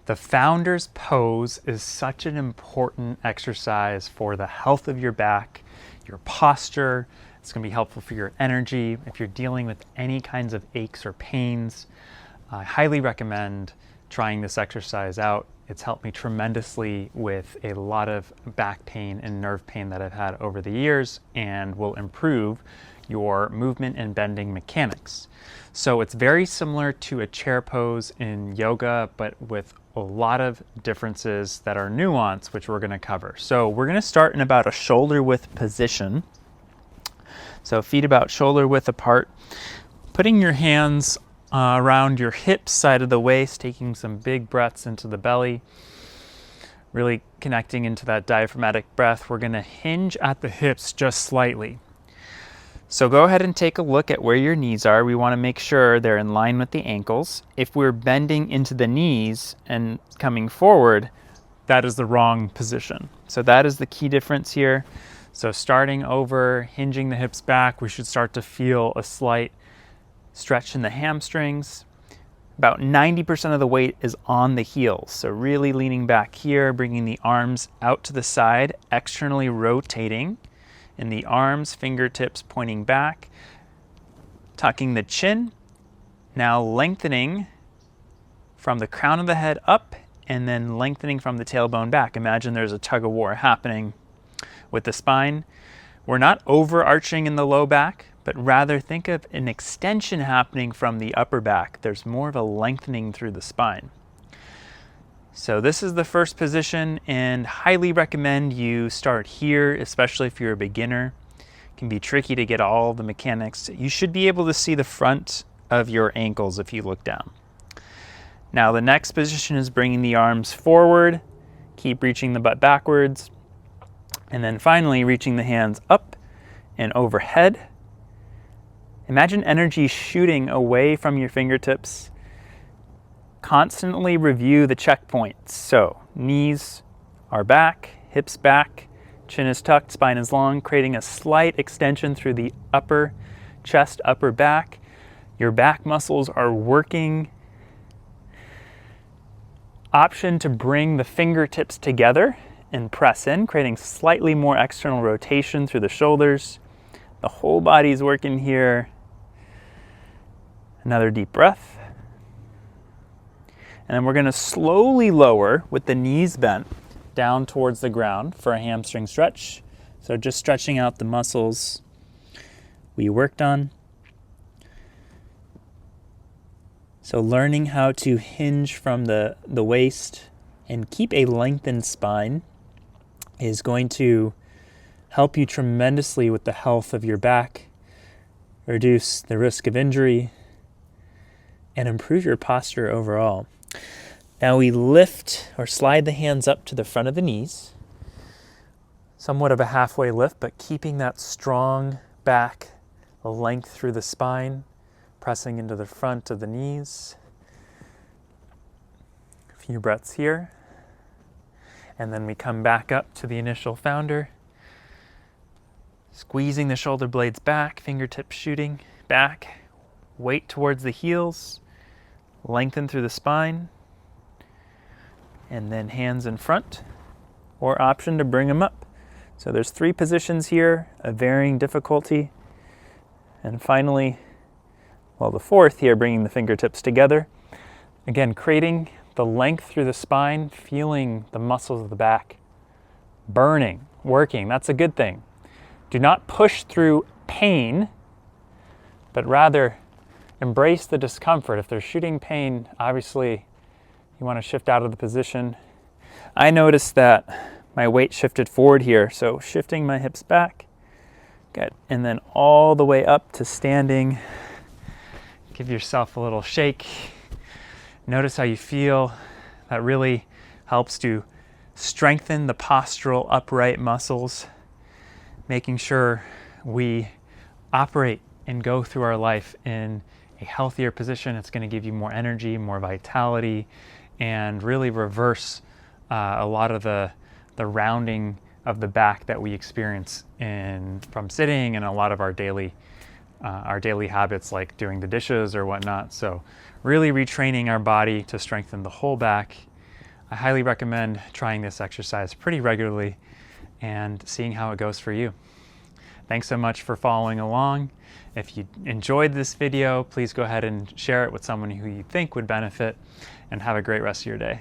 The founder's pose is such an important exercise for the health of your back, your posture. It's going to be helpful for your energy. If you're dealing with any kinds of aches or pains, I highly recommend trying this exercise out. It's helped me tremendously with a lot of back pain and nerve pain that I've had over the years, and will improve your movement and bending mechanics. So it's very similar to a chair pose in yoga, but with a lot of differences that are nuanced, which we're going to cover. So we're going to start in about a shoulder width position. So feet about shoulder width apart, putting your hands around your hips, side of the waist, taking some big breaths into the belly, really connecting into that diaphragmatic breath. We're going to hinge at the hips just slightly. So go ahead and take a look at where your knees are. We want to make sure they're in line with the ankles. If we're bending into the knees and coming forward, that is the wrong position. So that is the key difference here. So starting over, hinging the hips back, we should start to feel a slight stretch in the hamstrings. About 90% of the weight is on the heels. So really leaning back here, bringing the arms out to the side, externally rotating in the arms, fingertips pointing back, tucking the chin, now lengthening from the crown of the head up and then lengthening from the tailbone back. Imagine there's a tug of war happening with the spine. We're not overarching in the low back, but rather think of an extension happening from the upper back. There's more of a lengthening through the spine. So this is the first position, and highly recommend you start here, especially if you're a beginner. It can be tricky to get all the mechanics. You should be able to see the front of your ankles if you look down. Now the next position is bringing the arms forward, keep reaching the butt backwards, and then finally reaching the hands up and overhead. Imagine energy shooting away from your fingertips. Constantly review the checkpoints. So knees are back, hips back, chin is tucked, spine is long, creating a slight extension through the upper chest, upper back. Your back muscles are working. Option to bring the fingertips together and press in, creating slightly more external rotation through the shoulders. The whole body is working here. Another deep breath. And then we're going to slowly lower with the knees bent down towards the ground for a hamstring stretch. So just stretching out the muscles we worked on. So learning how to hinge from the waist and keep a lengthened spine is going to help you tremendously with the health of your back, reduce the risk of injury, and improve your posture overall. Now we lift or slide the hands up to the front of the knees. Somewhat of a halfway lift, but keeping that strong back length through the spine, pressing into the front of the knees. A few breaths here. And then we come back up to the initial founder. Squeezing the shoulder blades back, fingertips shooting back. Weight towards the heels. Lengthen through the spine. And then hands in front, or option to bring them up. So there's 3 positions here of varying difficulty. And finally, well, the 4th here, bringing the fingertips together. Again, creating the length through the spine, feeling the muscles of the back burning, working. That's a good thing. Do not push through pain, but rather embrace the discomfort. If there's shooting pain, obviously you want to shift out of the position. I noticed that my weight shifted forward here, so shifting my hips back. Good. And then all the way up to standing. Give yourself a little shake. Notice how you feel. That really helps to strengthen the postural upright muscles, making sure we operate and go through our life in a healthier position. It's going to give you more energy, more vitality, and really reverse a lot of the rounding of the back that we experience from sitting and a lot of our daily habits like doing the dishes or whatnot. So really retraining our body to strengthen the whole back I highly recommend trying this exercise pretty regularly and seeing how it goes for you. Thanks so much for following along. If you enjoyed this video, please go ahead and share it with someone who you think would benefit, and have a great rest of your day.